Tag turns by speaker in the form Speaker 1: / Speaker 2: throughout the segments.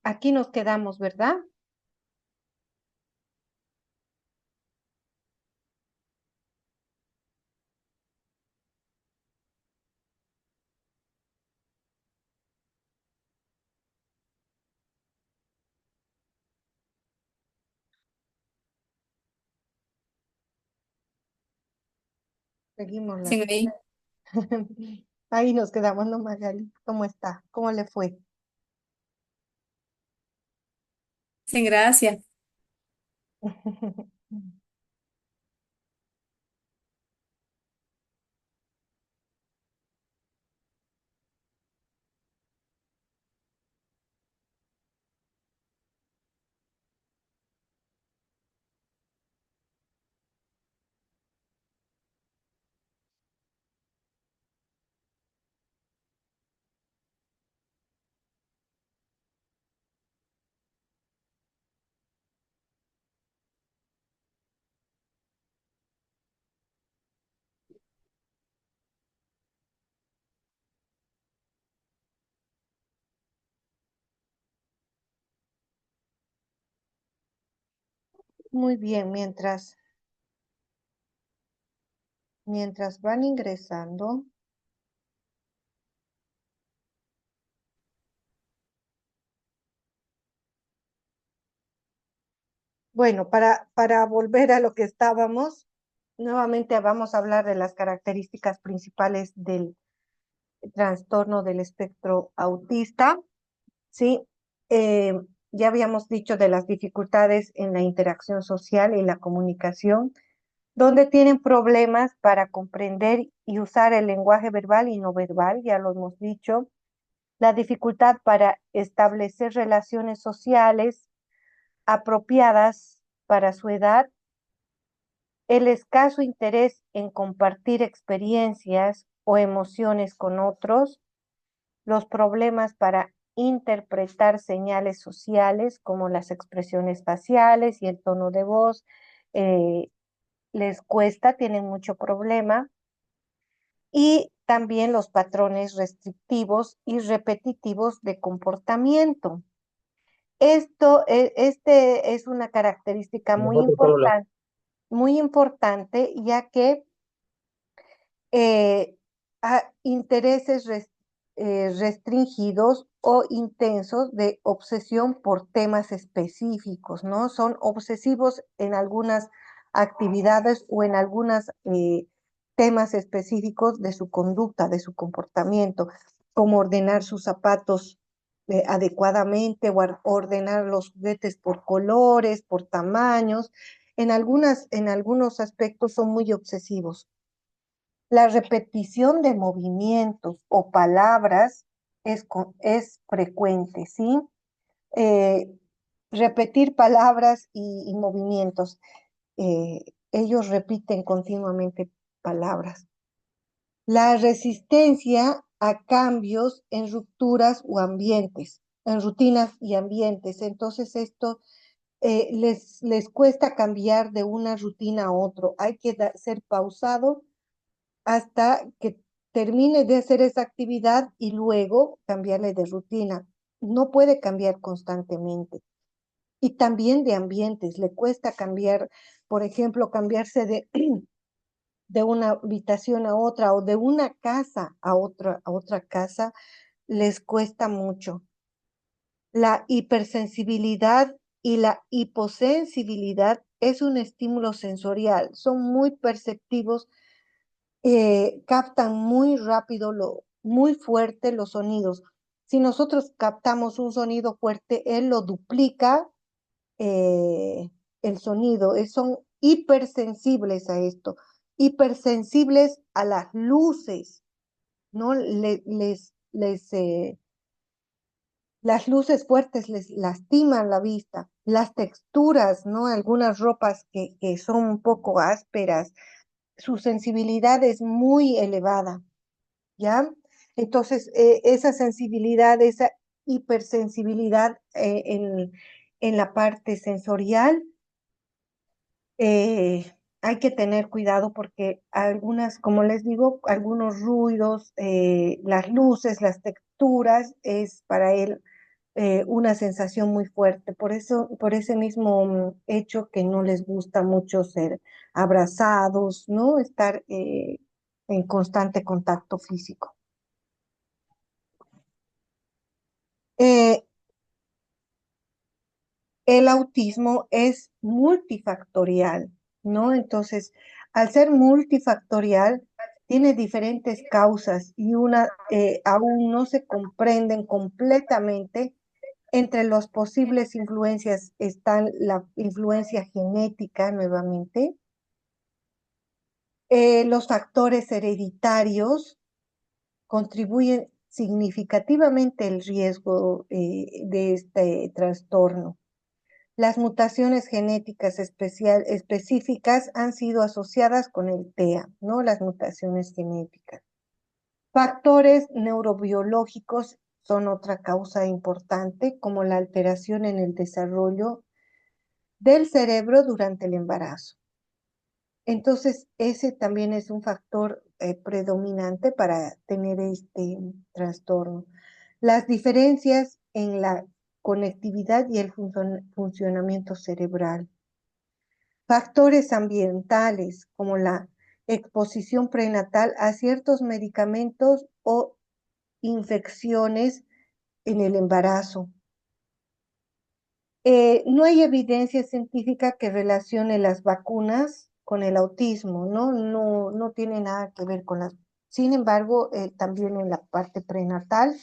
Speaker 1: Aquí nos quedamos, ¿verdad? Seguimos la...
Speaker 2: Sí, ahí.
Speaker 1: Ahí nos quedamos, ¿no, Magali? ¿Cómo está? ¿Cómo le fue?
Speaker 2: Sí, gracias.
Speaker 1: Muy bien, mientras van ingresando, bueno, para volver a lo que estábamos, nuevamente vamos a hablar de las características principales del trastorno del espectro autista, ¿sí? Eh, ya habíamos dicho de las dificultades en la interacción social y la comunicación, donde tienen problemas para comprender y usar el lenguaje verbal y no verbal, ya lo hemos dicho, la dificultad para establecer relaciones sociales apropiadas para su edad, el escaso interés en compartir experiencias o emociones con otros, los problemas para interpretar señales sociales como las expresiones faciales y el tono de voz, eh, les cuesta, tienen mucho problema, y también los patrones restrictivos y repetitivos de comportamiento. Este es una característica muy importante, ya que eh, intereses restringidos o intensos de obsesión por temas específicos, ¿no? Son obsesivos en algunas actividades o en algunos temas específicos de su conducta, de su comportamiento, como ordenar sus zapatos adecuadamente o ordenar los juguetes por colores, por tamaños. En algunos aspectos son muy obsesivos. La repetición de movimientos o palabras es frecuente, ¿sí? Eh, Repetir palabras y movimientos. Ellos repiten continuamente palabras. La resistencia a cambios en rupturas o ambientes, en rutinas y ambientes. Entonces, esto les cuesta cambiar de una rutina a otro. Hay que ser pausado hasta que termine de hacer esa actividad y luego cambiarle de rutina. No puede cambiar constantemente. Y también de ambientes. Le cuesta cambiar, por ejemplo, cambiarse de una habitación a otra o de una casa a otra casa, les cuesta mucho. La hipersensibilidad y la hiposensibilidad es un estímulo sensorial. Son muy perceptivos, captan muy rápido, muy fuerte los sonidos. Si nosotros captamos un sonido fuerte, él lo duplica eh, el sonido. Son hipersensibles a esto, hipersensibles a las luces, ¿no? Las luces fuertes les lastiman la vista, las texturas, ¿no? Algunas ropas que son un poco ásperas, su sensibilidad es muy elevada. ¿Ya? Entonces, esa sensibilidad, esa hipersensibilidad en la parte sensorial, hay que tener cuidado porque algunas, como les digo, algunos ruidos, las luces, las texturas, es para él. una sensación muy fuerte. Por eso, por ese mismo hecho que no les gusta mucho ser abrazados, ¿no? Estar en constante contacto físico. Eh, el autismo es multifactorial, ¿no? Entonces, al ser multifactorial, tiene diferentes causas y una aún no se comprenden completamente. Entre las posibles influencias están la influencia genética nuevamente, los factores hereditarios contribuyen significativamente el riesgo de este trastorno. Las mutaciones genéticas específicas han sido asociadas con el TEA, ¿no? Las mutaciones genéticas. Factores neurobiológicos son otra causa importante, como la alteración en el desarrollo del cerebro durante el embarazo. Entonces, ese también es un factor predominante para tener este trastorno. Las diferencias en la conectividad y el funcionamiento cerebral. Factores ambientales como la exposición prenatal a ciertos medicamentos o infecciones en el embarazo. No hay evidencia científica que relacione las vacunas con el autismo, ¿no? No tiene nada que ver con las. Sin embargo, también en la parte prenatal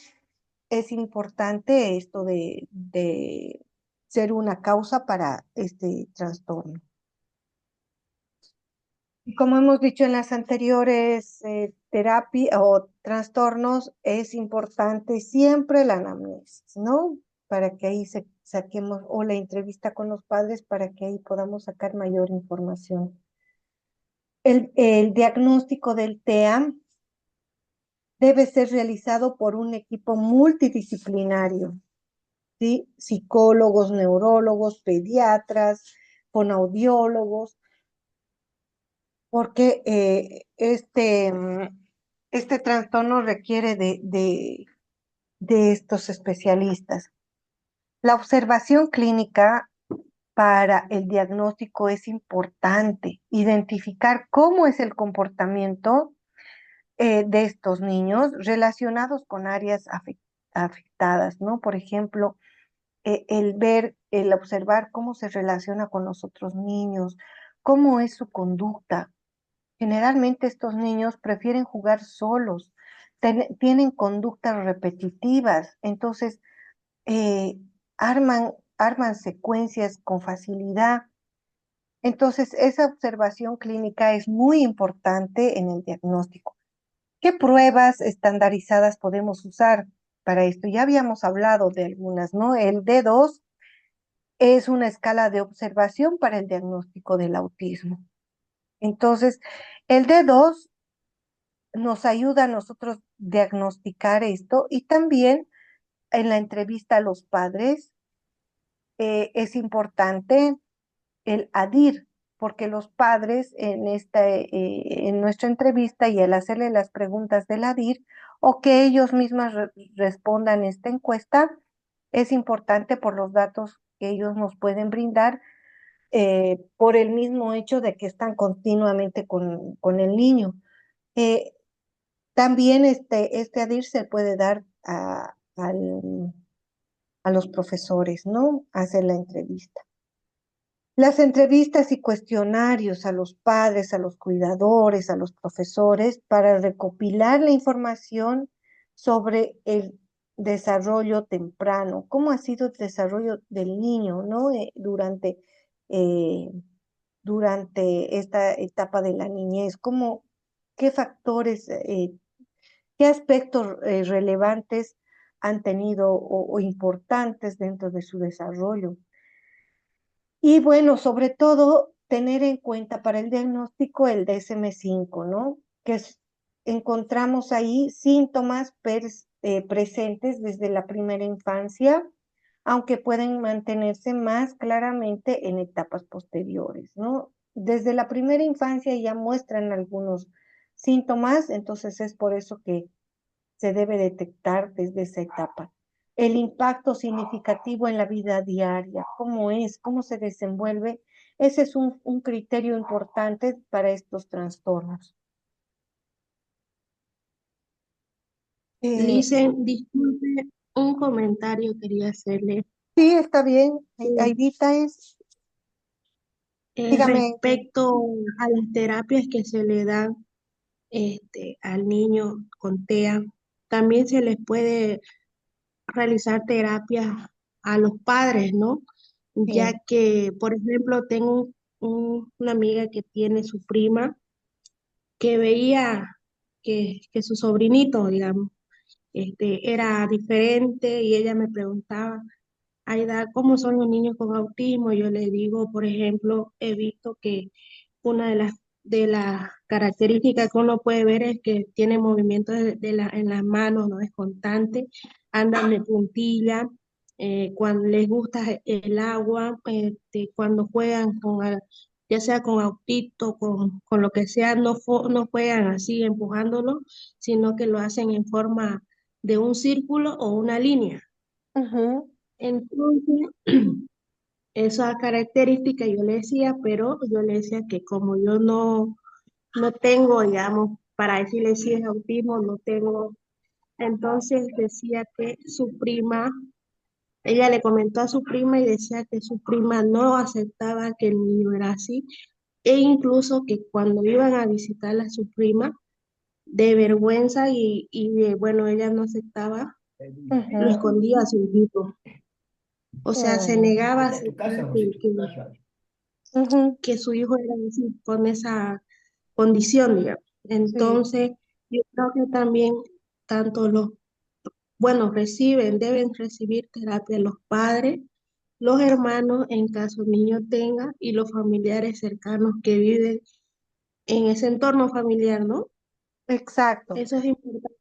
Speaker 1: es importante esto de ser una causa para este trastorno. Y como hemos dicho en las anteriores terapias o trastornos, es importante siempre la anamnesis, ¿no? Para que ahí saquemos, o la entrevista con los padres, para que ahí podamos sacar mayor información. El diagnóstico del TEA debe ser realizado por un equipo multidisciplinario, ¿sí? Psicólogos, neurólogos, pediatras, fonoaudiólogos, porque este trastorno requiere de estos especialistas. La observación clínica para el diagnóstico es importante. Identificar cómo es el comportamiento de estos niños relacionados con áreas afectadas, ¿no? Por ejemplo, el observar cómo se relaciona con los otros niños, cómo es su conducta. Generalmente estos niños prefieren jugar solos, tienen conductas repetitivas, entonces eh, arman secuencias con facilidad. Entonces, esa observación clínica es muy importante en el diagnóstico. ¿Qué pruebas estandarizadas podemos usar para esto? Ya habíamos hablado de algunas, ¿no? El D2 es una escala de observación para el diagnóstico del autismo. Entonces, el D2 nos ayuda a nosotros diagnosticar esto y también en la entrevista a los padres es importante el ADIR, porque los padres en nuestra entrevista y al hacerle las preguntas del ADIR o que ellos mismas respondan esta encuesta, es importante por los datos que ellos nos pueden brindar por el mismo hecho de que están continuamente con el niño. Eh, También este ADIR se puede dar a los profesores, ¿no? Hacer la entrevista. Las entrevistas y cuestionarios a los padres, a los cuidadores, a los profesores, para recopilar la información sobre el desarrollo temprano, cómo ha sido el desarrollo del niño, ¿no? Eh, durante esta etapa de la niñez, qué factores, qué aspectos relevantes han tenido o importantes dentro de su desarrollo. Y bueno, sobre todo, tener en cuenta para el diagnóstico el DSM-5, ¿no? Encontramos ahí síntomas presentes desde la primera infancia, aunque pueden mantenerse más claramente en etapas posteriores, ¿no? Desde la primera infancia ya muestran algunos síntomas, entonces es por eso que se debe detectar desde esa etapa. el impacto significativo en la vida diaria, cómo es, cómo se desenvuelve. Ese es un criterio importante para estos trastornos. Eh,
Speaker 3: Licen, disculpe, un comentario quería hacerle.
Speaker 1: sí, está bien.
Speaker 3: eh,
Speaker 1: Aidita dígame.
Speaker 3: Respecto a las terapias que se le dan al niño con TEA, también se les puede realizar terapias a los padres, ¿no? Ya
Speaker 1: Sí.
Speaker 3: que, por ejemplo, tengo una amiga que tiene su prima que veía que su sobrinito, digamos, era diferente y ella me preguntaba, Aida, ¿cómo son los niños con autismo? Yo le digo, por ejemplo, he visto que una de las características que uno puede ver es que tiene movimientos en las manos, no es constante, andan de puntilla, cuando les gusta el agua, cuando juegan ya sea con autito, con lo que sea, no juegan así empujándolo, sino que lo hacen en forma de un círculo o una línea.
Speaker 1: Ujú.
Speaker 3: Entonces, esa característica yo le decía, pero yo le decía que como yo no tengo, digamos, para decirle si es autismo, no tengo. Entonces decía que su prima, ella le comentó a su prima y decía que su prima no aceptaba que el niño era así, e incluso que cuando iban a visitar a su prima, de vergüenza bueno, ella no aceptaba, lo
Speaker 1: Ujú.
Speaker 3: escondía a su hijito. O sea, se
Speaker 1: Mm.
Speaker 3: negaba a aceptar
Speaker 1: Ujú.
Speaker 3: que su hijo era así, con esa condición, digamos.
Speaker 1: Sí,
Speaker 3: Entonces, yo creo que también tanto deben recibir terapia los padres, los hermanos en caso el niño tenga y los familiares cercanos que viven en ese entorno familiar, ¿no?
Speaker 1: exacto.
Speaker 3: Eso es importante.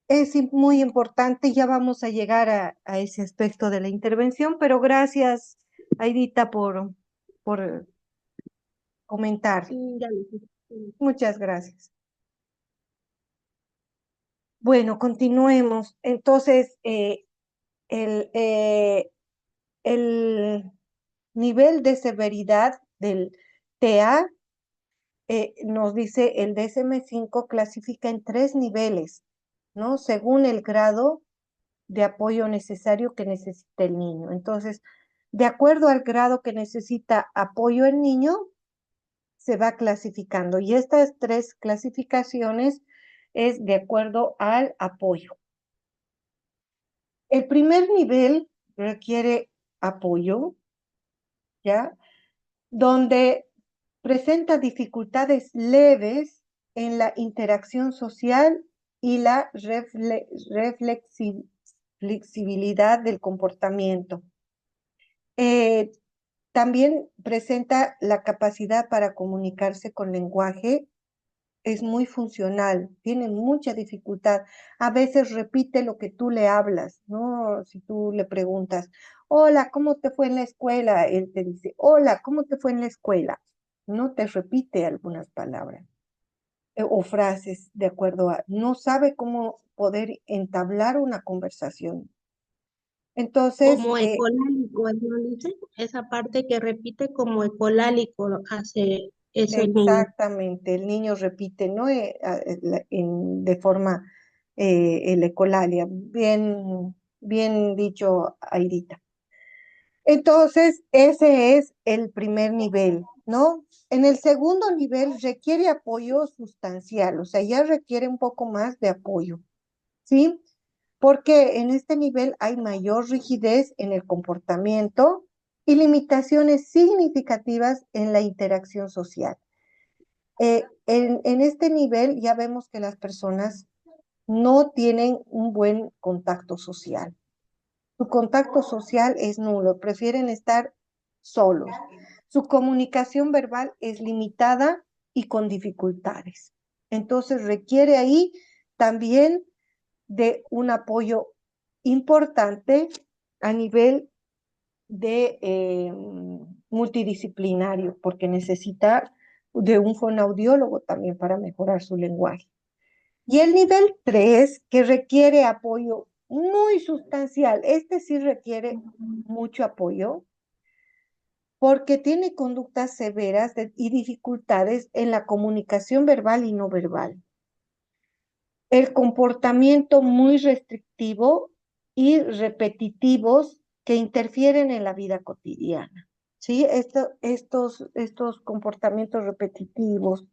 Speaker 1: Es muy importante, ya vamos a llegar a ese aspecto de la intervención, pero gracias, Aidita, por comentar.
Speaker 3: Ya lo sé.
Speaker 1: Muchas gracias. Bueno, continuemos. Entonces, el, eh, el nivel de severidad del TEA, nos dice el DSM-5 clasifica en tres niveles, ¿no? Según el grado de apoyo necesario que necesita el niño. Entonces, de acuerdo al grado que necesita apoyo el niño, se va clasificando. Y estas tres clasificaciones es de acuerdo al apoyo. El primer nivel requiere apoyo, ¿ya? Donde presenta dificultades leves en la interacción social y la flexibilidad del comportamiento. Eh, También presenta la capacidad para comunicarse con lenguaje, es muy funcional, tiene mucha dificultad. A veces repite lo que tú le hablas, ¿no? Si tú le preguntas, hola, ¿cómo te fue en la escuela? Él te dice, hola, ¿cómo te fue en la escuela? No te repite algunas palabras o frases de acuerdo a, no sabe cómo poder entablar una conversación. Entonces,
Speaker 3: Como ecolálico, ¿no dice? Esa parte que repite como ecolálico lo hace ese niño.
Speaker 1: exactamente, el niño repite, ¿no? De forma el ecolalia. Bien, bien dicho, Aidita. Entonces, ese es el primer nivel, ¿no? En el segundo nivel requiere apoyo sustancial, o sea, ya requiere un poco más de apoyo, ¿sí? Porque en este nivel hay mayor rigidez en el comportamiento y limitaciones significativas en la interacción social. En este nivel ya vemos que las personas no tienen un buen contacto social. Su contacto social es nulo, prefieren estar solos. Su comunicación verbal es limitada y con dificultades. Entonces requiere ahí también de un apoyo importante a nivel de multidisciplinario, porque necesita de un fonoaudiólogo también para mejorar su lenguaje. Y el nivel 3 que requiere apoyo muy sustancial. Este sí requiere mucho apoyo porque tiene conductas severas y dificultades en la comunicación verbal y no verbal. El comportamiento muy restrictivo y repetitivos que interfieren en la vida cotidiana. ¿Sí? Estos comportamientos repetitivos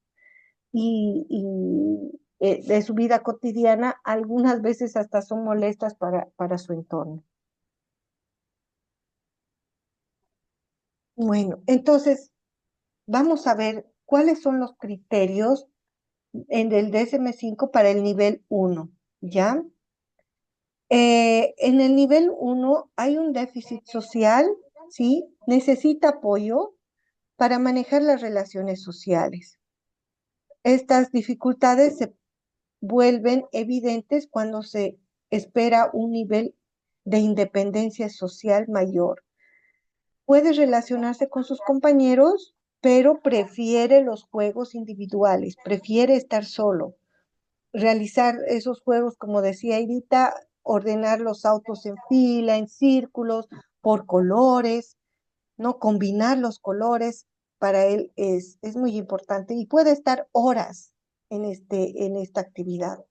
Speaker 1: de su vida cotidiana, algunas veces hasta son molestas para su entorno. Bueno, entonces vamos a ver cuáles son los criterios en el DSM-5 para el nivel 1, ¿ya? En el nivel 1 hay un déficit social, ¿sí? Necesita apoyo para manejar las relaciones sociales. Estas dificultades se vuelven evidentes cuando se espera un nivel de independencia social mayor. Puede relacionarse con sus compañeros, pero prefiere los juegos individuales, prefiere estar solo, realizar esos juegos, como decía Edita, ordenar los autos en fila, en círculos, por colores, ¿no? Combinar los colores para él es muy importante y puede estar horas en esta actividad.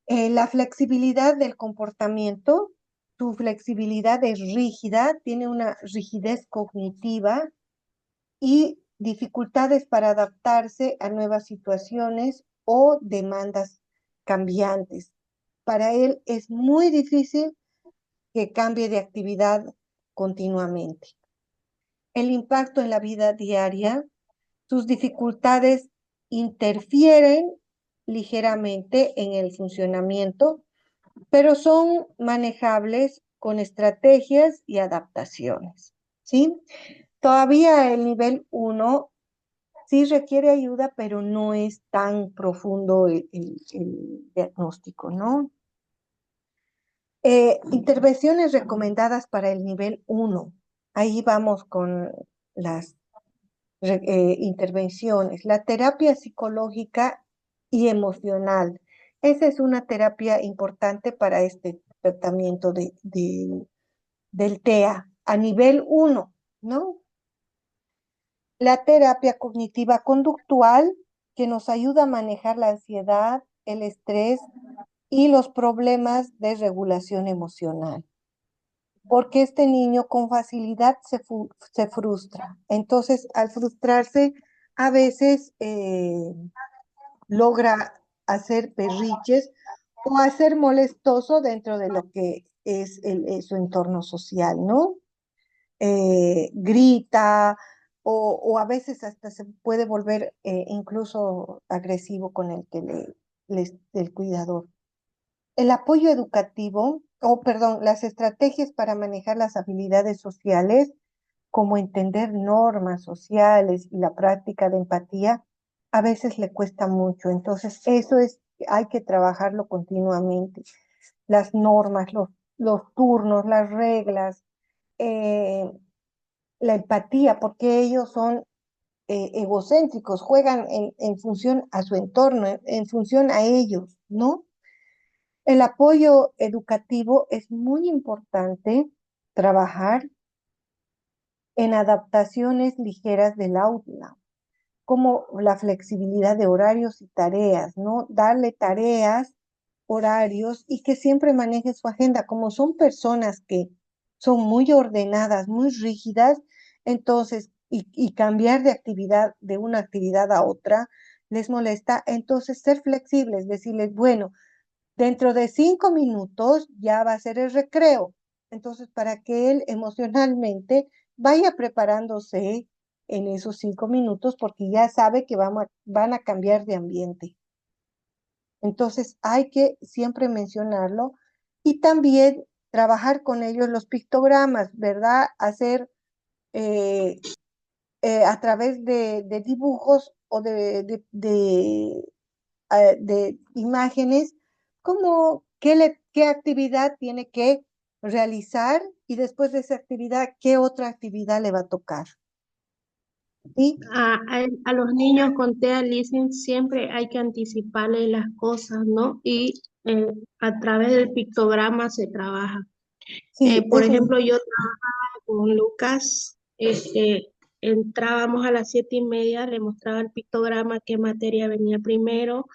Speaker 1: La flexibilidad del comportamiento, su flexibilidad es rígida, tiene una rigidez cognitiva y dificultades para adaptarse a nuevas situaciones o demandas cambiantes. Para él es muy difícil que cambie de actividad continuamente. El impacto en la vida diaria, sus dificultades interfieren ligeramente en el funcionamiento, pero son manejables con estrategias y adaptaciones, ¿sí? Todavía el nivel 1 sí requiere ayuda, pero no es tan profundo el diagnóstico, ¿no? Intervenciones recomendadas para el nivel 1. Ahí vamos con las intervenciones. La terapia psicológica y emocional. Esa es una terapia importante para este tratamiento del TEA a nivel 1, ¿no? La terapia cognitiva conductual, que nos ayuda a manejar la ansiedad, el estrés y los problemas de regulación emocional. Porque este niño con facilidad se frustra. Entonces, al frustrarse, a veces logra hacer berrinches o hacer molestoso dentro de lo que es su entorno social, ¿no? Grita o a veces hasta se puede volver incluso agresivo con el cuidador. El apoyo educativo, perdón, las estrategias para manejar las habilidades sociales, como entender normas sociales y la práctica de empatía, a veces le cuesta mucho. Entonces, hay que trabajarlo continuamente. Las normas, los turnos, las reglas, eh, la empatía, porque ellos son egocéntricos, juegan en función a su entorno, en función a ellos, ¿no? El apoyo educativo es muy importante trabajar en adaptaciones ligeras del aula, como la flexibilidad de horarios y tareas, ¿no? Darle tareas, horarios y que siempre maneje su agenda. Como son personas que son muy ordenadas, muy rígidas, entonces, y cambiar de actividad, de una actividad a otra, les molesta. Entonces, ser flexibles, decirles, bueno, dentro de 5 minutos ya va a ser el recreo. Entonces, para que él emocionalmente vaya preparándose en esos 5 minutos, porque ya sabe que van a cambiar de ambiente. Entonces, hay que siempre mencionarlo y también trabajar con ellos los pictogramas, ¿verdad? Hacer eh, a través de dibujos o de imágenes, como qué actividad tiene que realizar y después de esa actividad, qué otra actividad le va a tocar. ¿Sí?
Speaker 3: A los niños con TEA Listen siempre hay que anticiparles las cosas, ¿no? Y eh, a través del pictograma se trabaja.
Speaker 1: Sí,
Speaker 3: Por ejemplo, yo con Lucas, entrábamos a las 7:30, le mostraba el pictograma qué materia venía primero,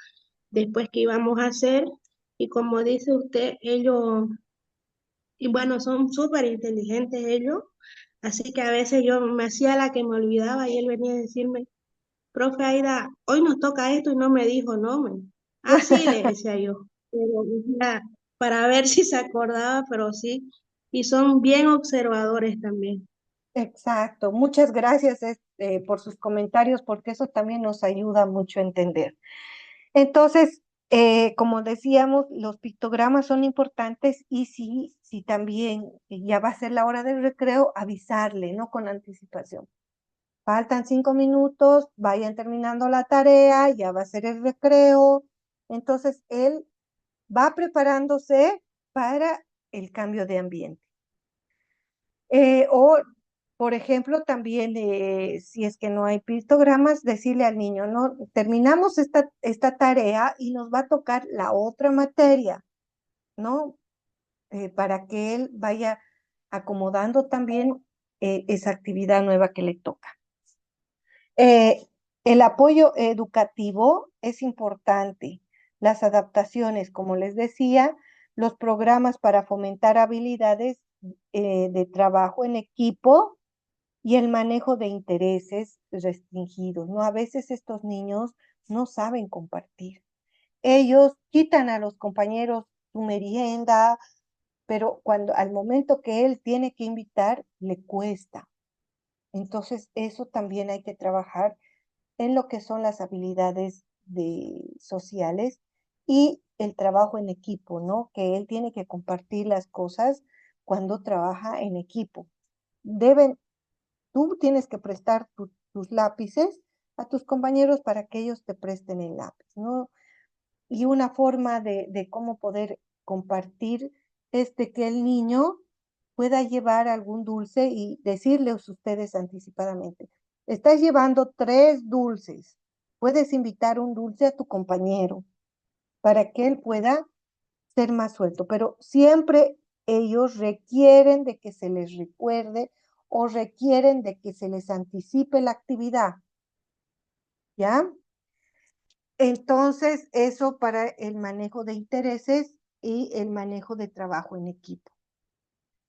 Speaker 3: después qué íbamos a hacer, y como dice usted, ellos, y bueno, son súper inteligentes ellos, así que a veces yo me hacía la que me olvidaba y él venía a decirme, profe Aida, hoy nos toca esto y no me dijo, no, ah, sí, le decía yo, pero, ya, para ver si se acordaba, pero sí, y son bien observadores también.
Speaker 1: exacto. Muchas gracias por sus comentarios, porque eso también nos ayuda mucho a entender. Entonces, como decíamos, los pictogramas son importantes y si también ya va a ser la hora del recreo, avisarle, ¿no? Con anticipación. Faltan 5 minutos, vayan terminando la tarea, ya va a ser el recreo. Entonces, él va preparándose para el cambio de ambiente. O, por ejemplo, también si es que no hay pictogramas, decirle al niño, no, terminamos esta tarea y nos va a tocar la otra materia, ¿no? Para que él vaya acomodando también esa actividad nueva que le toca. Eh, el apoyo educativo es importante. Las adaptaciones, como les decía, los programas para fomentar habilidades de trabajo en equipo y el manejo de intereses restringidos, ¿no? A veces estos niños no saben compartir. Ellos quitan a los compañeros su merienda, pero cuando al momento que él tiene que invitar, le cuesta. Entonces, eso también hay que trabajar en lo que son las habilidades sociales y el trabajo en equipo, ¿no? Que él tiene que compartir las cosas cuando trabaja en equipo. Deben Tú tienes que prestar tus lápices a tus compañeros para que ellos te presten el lápiz, ¿no? Y una forma de cómo poder compartir es de que el niño pueda llevar algún dulce y decirles ustedes anticipadamente, estás llevando 3 dulces, puedes invitar un dulce a tu compañero para que él pueda ser más suelto, pero siempre ellos requieren de que se les recuerde o requieren de que se les anticipe la actividad, ¿ya? Entonces, eso para el manejo de intereses y el manejo de trabajo en equipo.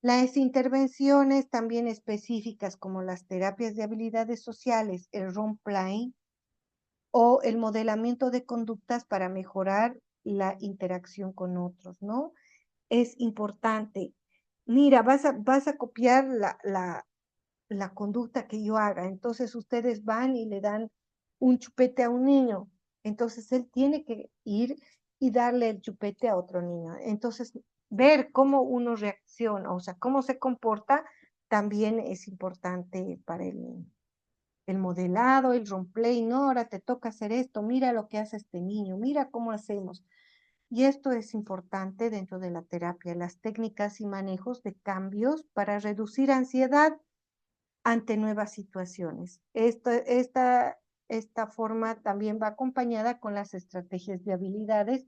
Speaker 1: Las intervenciones también específicas como las terapias de habilidades sociales, el role playing o el modelamiento de conductas para mejorar la interacción con otros, ¿no? Es importante. Mira, vas a copiar la conducta que yo haga. Entonces ustedes van y le dan un chupete a un niño. Entonces él tiene que ir y darle el chupete a otro niño. Entonces, ver cómo uno reacciona, o sea, cómo se comporta, también es importante para el niño. El modelado, el roleplay, no, ahora te toca hacer esto, mira lo que hace este niño, mira cómo hacemos. Y esto es importante dentro de la terapia, las técnicas y manejos de cambios para reducir ansiedad ante nuevas situaciones. Esta forma también va acompañada con las estrategias de habilidades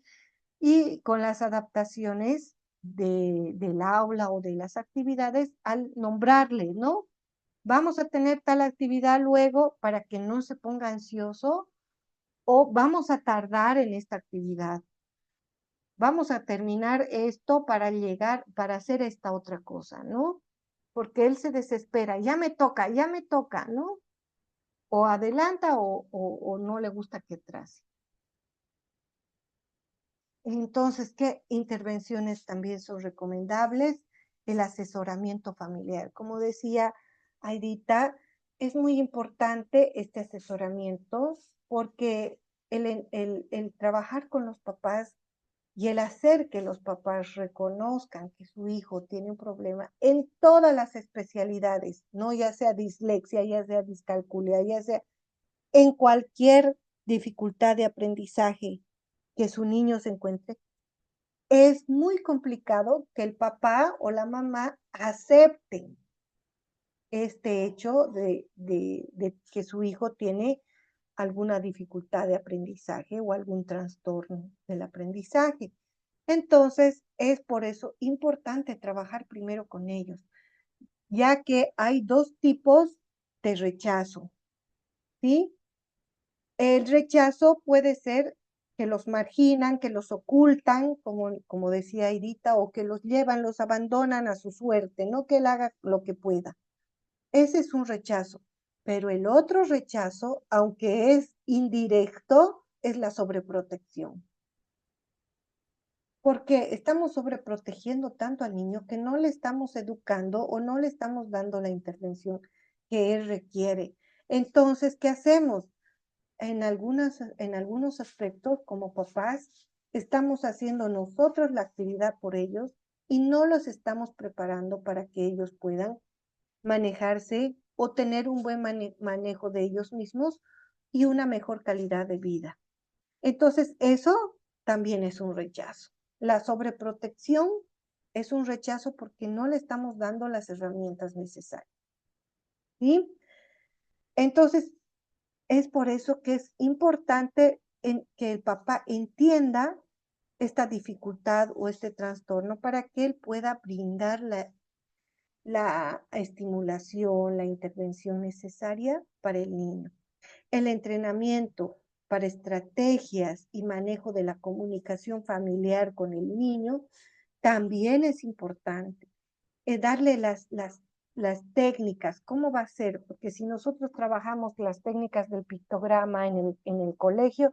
Speaker 1: y con las adaptaciones del aula o de las actividades al nombrarle, ¿no? Vamos a tener tal actividad luego para que no se ponga ansioso o vamos a tardar en esta actividad. Vamos a terminar esto para hacer esta otra cosa, ¿no? Porque él se desespera, ya me toca, ¿no? O adelanta o no le gusta que trace. Entonces, ¿qué intervenciones también son recomendables? El asesoramiento familiar. Como decía Aidita, es muy importante este asesoramiento porque el trabajar con los papás y el hacer que los papás reconozcan que su hijo tiene un problema en todas las especialidades, no ya sea dislexia, ya sea discalculia, ya sea en cualquier dificultad de aprendizaje que su niño se encuentre, es muy complicado que el papá o la mamá acepten este hecho de que su hijo tiene alguna dificultad de aprendizaje o algún trastorno del aprendizaje. Entonces, es por eso importante trabajar primero con ellos, ya que hay dos tipos de rechazo, ¿sí? El rechazo puede ser que los marginan, que los ocultan, como decía Irita, o que los llevan, los abandonan a su suerte, no que él haga lo que pueda. Ese es un rechazo. Pero el otro rechazo, aunque es indirecto, es la sobreprotección. Porque estamos sobreprotegiendo tanto al niño que no le estamos educando o no le estamos dando la intervención que él requiere. Entonces, ¿qué hacemos? En algunos aspectos, como papás, estamos haciendo nosotros la actividad por ellos y no los estamos preparando para que ellos puedan manejarse o tener un buen manejo de ellos mismos y una mejor calidad de vida. Entonces, eso también es un rechazo. La sobreprotección es un rechazo porque no le estamos dando las herramientas necesarias. ¿Sí? Entonces, es por eso que es importante que el papá entienda esta dificultad o este trastorno para que él pueda brindar la estimulación, la intervención necesaria para el niño. El entrenamiento para estrategias y manejo de la comunicación familiar con el niño también es importante. Darle las técnicas, ¿cómo va a ser? Porque si nosotros trabajamos las técnicas del pictograma en el colegio,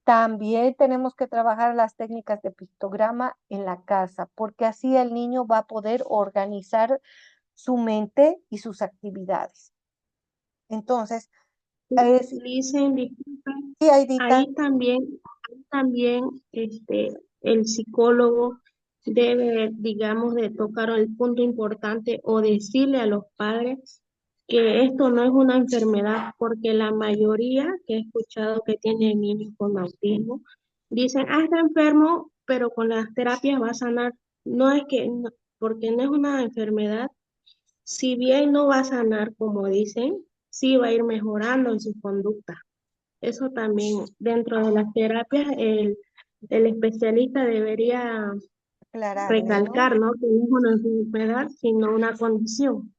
Speaker 1: también tenemos que trabajar las técnicas de pictograma en la casa, porque así el niño va a poder organizar su mente y sus actividades. Entonces, es,
Speaker 3: Dicen, disculpa,
Speaker 1: sí, Aidita,
Speaker 3: ahí también el psicólogo debe, digamos, de tocar el punto importante o decirle a los padres que esto no es una enfermedad, porque la mayoría que he escuchado que tienen niños con autismo dicen, ah, está enfermo, pero con las terapias va a sanar. No es que, porque no es una enfermedad, si bien no va a sanar, como dicen, sí va a ir mejorando en su conducta. Eso también, dentro de las terapias, el especialista debería
Speaker 1: aclararle, ¿no?
Speaker 3: recalcar, ¿no? Que no es una enfermedad, sino una condición.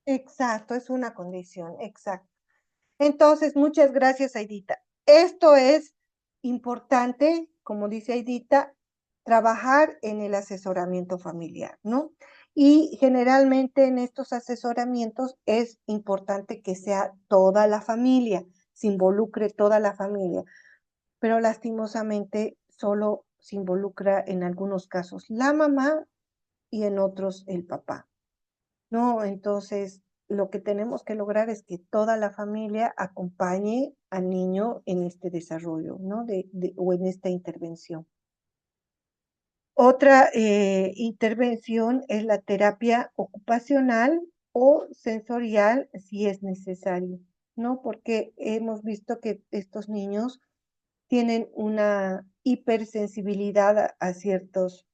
Speaker 1: Exacto, es una condición, exacto. Entonces, muchas gracias, Aidita. Esto es importante, como dice Aidita, trabajar en el asesoramiento familiar, ¿no? Y generalmente en estos asesoramientos es importante que sea toda la familia, se involucre toda la familia, pero lastimosamente solo se involucra en algunos casos la mamá y en otros el papá. No, entonces lo que tenemos que lograr es que toda la familia acompañe al niño en este desarrollo, ¿no? O en esta intervención. Otra intervención es la terapia ocupacional o sensorial si es necesario, ¿no? Porque hemos visto que estos niños tienen una hipersensibilidad a ciertos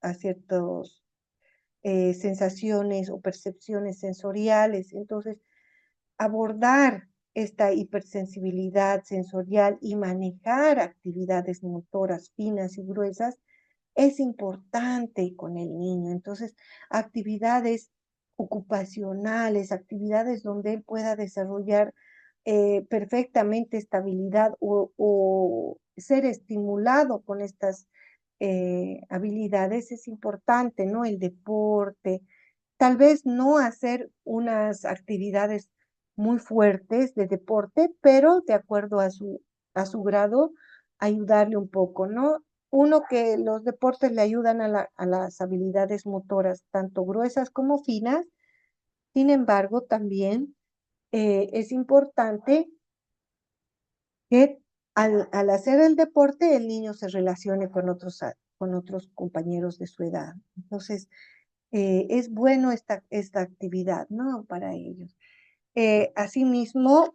Speaker 1: sensaciones o percepciones sensoriales. Entonces, abordar esta hipersensibilidad sensorial y manejar actividades motoras finas y gruesas es importante con el niño. Entonces, actividades ocupacionales, actividades donde él pueda desarrollar perfectamente estabilidad o ser estimulado con estas habilidades es importante, ¿no? El deporte, tal vez no hacer unas actividades muy fuertes de deporte, pero de acuerdo a su grado, ayudarle un poco, ¿no? Uno, que los deportes le ayudan a las habilidades motoras, tanto gruesas como finas. Sin embargo, también es importante que al hacer el deporte el niño se relacione con otros compañeros de su edad. Entonces, es bueno esta actividad, ¿no? Para ellos. Asimismo,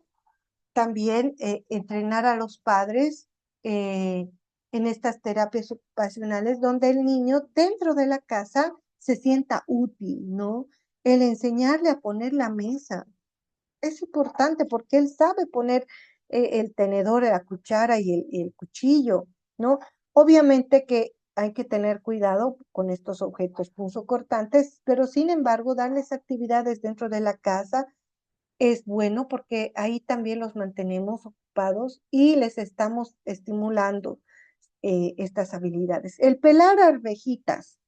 Speaker 1: también entrenar a los padres eh, en estas terapias ocupacionales donde el niño dentro de la casa se sienta útil, ¿no? El enseñarle a poner la mesa es importante porque él sabe poner el tenedor, la cuchara y el cuchillo, ¿no? Obviamente que hay que tener cuidado con estos objetos punzocortantes, pero sin embargo, darles actividades dentro de la casa es bueno porque ahí también los mantenemos ocupados y les estamos estimulando estas habilidades. El pelar arvejitas.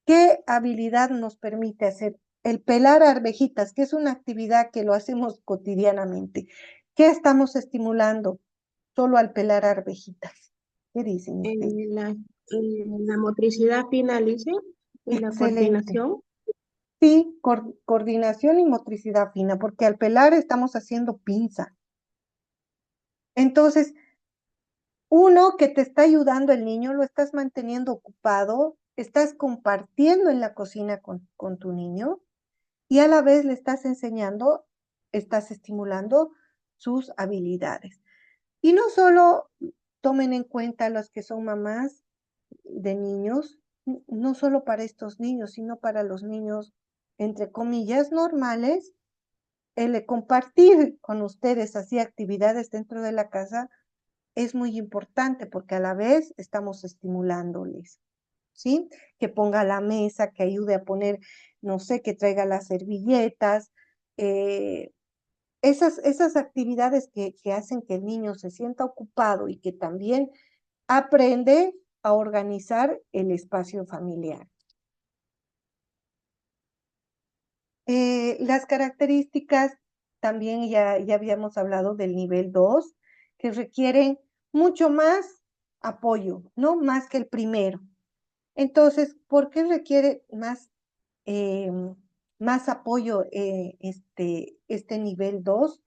Speaker 1: ¿Qué habilidad nos permite hacer? El pelar arvejitas, que es una actividad que lo hacemos cotidianamente. ¿Qué estamos estimulando solo al pelar arvejitas? ¿Qué dicen ustedes?
Speaker 3: La motricidad fina, Alicia, y la
Speaker 1: Excelente.
Speaker 3: coordinación.
Speaker 1: Sí, coordinación y motricidad fina, porque al pelar estamos haciendo pinza. Entonces, uno que te está ayudando el niño, lo estás manteniendo ocupado, estás compartiendo en la cocina con tu niño y a la vez le estás enseñando, estás estimulando sus habilidades. Y no solo tomen en cuenta los que son mamás de niños, no solo para estos niños, sino para los niños, entre comillas, normales, el de compartir con ustedes así actividades dentro de la casa es muy importante porque a la vez estamos estimulándoles, ¿sí? Que ponga la mesa, que ayude a poner, no sé, que traiga las servilletas, eh, esas actividades que hacen que el niño se sienta ocupado y que también aprende a organizar el espacio familiar. Las características, también ya habíamos hablado del nivel 2, que requieren mucho más apoyo, ¿no? Más que el primero. Entonces, ¿por qué requiere eh, más apoyo este nivel 2?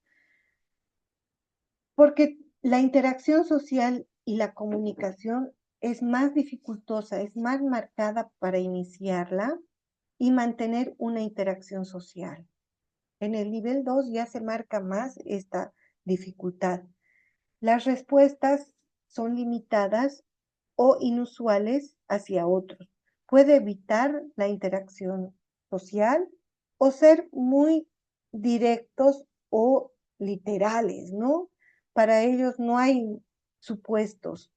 Speaker 1: Porque la interacción social y la comunicación es más dificultosa, es más marcada para iniciarla y mantener una interacción social. En el nivel 2 ya se marca más esta dificultad. Las respuestas son limitadas o inusuales hacia otros. Puede evitar la interacción social o ser muy directos o literales, ¿no? Para ellos no hay supuestos,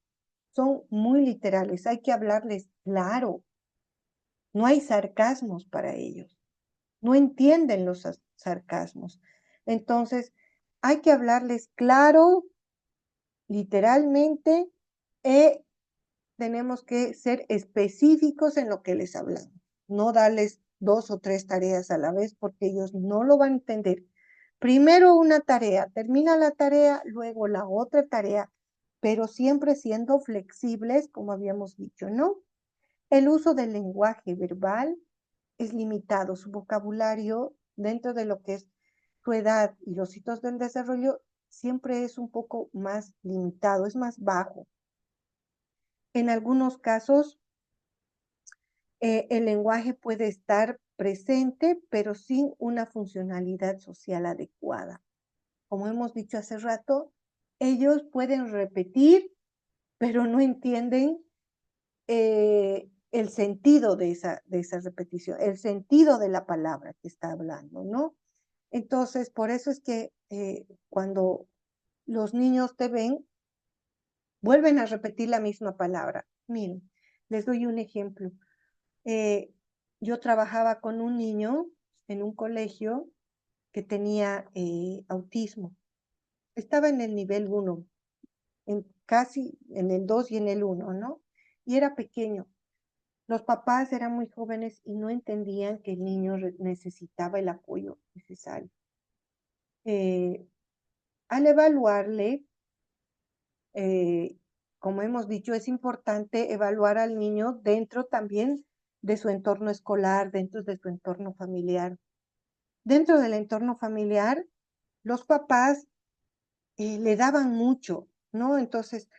Speaker 1: son muy literales, hay que hablarles claro, no hay sarcasmos para ellos, no entienden los sarcasmos. Entonces, hay que hablarles claro, literalmente, y tenemos que ser específicos en lo que les hablamos. No darles 2 o 3 tareas a la vez porque ellos no lo van a entender. Primero una tarea, termina la tarea, luego la otra tarea, pero siempre siendo flexibles, como habíamos dicho, ¿no? El uso del lenguaje verbal es limitado, su vocabulario dentro de lo que es su edad y los hitos del desarrollo siempre es un poco más limitado, es más bajo. En algunos casos, el lenguaje puede estar presente, pero sin una funcionalidad social adecuada. Como hemos dicho hace rato, ellos pueden repetir, pero no entienden el sentido de esa repetición, el sentido de la palabra que está hablando, ¿no? Entonces, por eso es que cuando los niños te ven, vuelven a repetir la misma palabra. Miren, les doy un ejemplo. Eh, yo trabajaba con un niño en un colegio que tenía autismo. Estaba en el nivel 1, casi en el 2 y en el 1, ¿no? Y era pequeño. Los papás eran muy jóvenes y no entendían que el niño necesitaba el apoyo necesario. Al evaluarle, como hemos dicho, es importante evaluar al niño dentro también de su entorno escolar, dentro de su entorno familiar. Dentro del entorno familiar, los papás le daban mucho, ¿no? Entonces,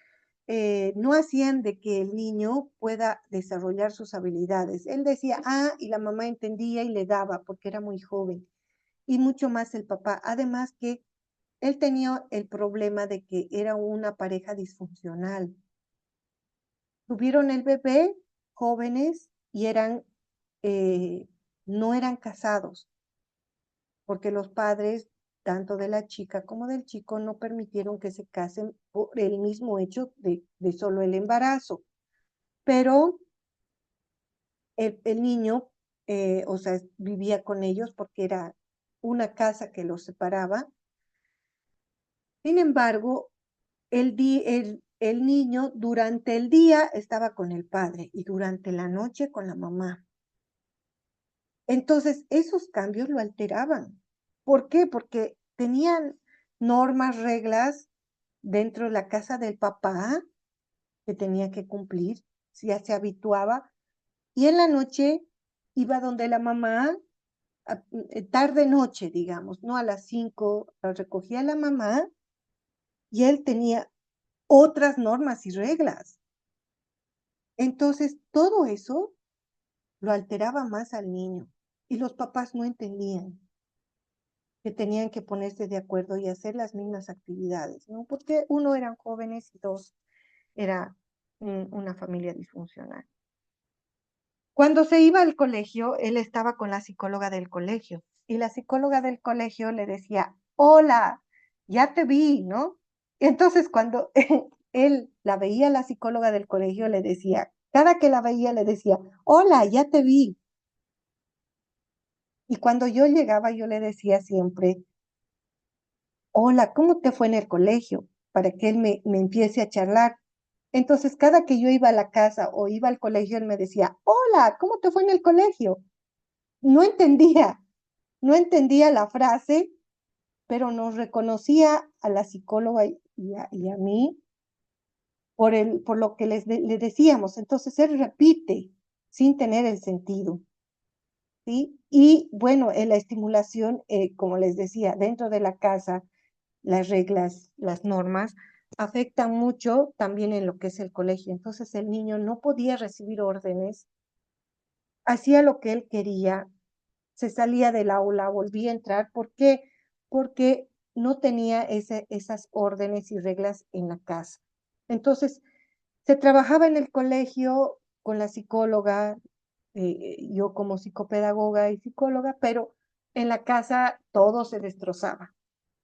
Speaker 1: no hacían de que el niño pueda desarrollar sus habilidades. Él decía, y la mamá entendía y le daba porque era muy joven. Y mucho más el papá. Además que él tenía el problema de que era una pareja disfuncional. Tuvieron el bebé jóvenes y no eran casados, porque los padres tanto de la chica como del chico no permitieron que se casen por el mismo hecho de solo el embarazo. Pero el niño, o sea, vivía con ellos porque era una casa que los separaba. Sin embargo, el niño durante el día estaba con el padre y durante la noche con la mamá. Entonces, esos cambios lo alteraban. ¿Por qué? Porque tenían normas, reglas dentro de la casa del papá que tenía que cumplir, ya se habituaba, y en la noche iba donde la mamá, tarde noche, digamos, ¿no? A las 5 lo recogía la mamá y él tenía otras normas y reglas. Entonces, todo eso lo alteraba más al niño y los papás no entendían que tenían que ponerse de acuerdo y hacer las mismas actividades, ¿no? Porque uno, eran jóvenes y dos, era una familia disfuncional. Cuando se iba al colegio, él estaba con la psicóloga del colegio y la psicóloga del colegio le decía, hola, ya te vi, ¿no? Y entonces cuando él la veía, la psicóloga del colegio le decía, cada que la veía le decía, hola, ya te vi. Y cuando yo llegaba, yo le decía siempre, hola, ¿cómo te fue en el colegio? Para que él me empiece a charlar. Entonces, cada que yo iba a la casa o iba al colegio, él me decía, hola, ¿cómo te fue en el colegio? No entendía, no entendía la frase, pero nos reconocía a la psicóloga y a mí por lo que le decíamos. Entonces, él repite sin tener el sentido, ¿sí? Y bueno, en la estimulación, como les decía, dentro de la casa, las reglas, las normas, afectan mucho también en lo que es el colegio. Entonces el niño no podía recibir órdenes, hacía lo que él quería, se salía del aula, volvía a entrar. ¿Por qué? Porque no tenía esas órdenes y reglas en la casa. Entonces, se trabajaba en el colegio con la psicóloga, yo como psicopedagoga y psicóloga, pero en la casa todo se destrozaba.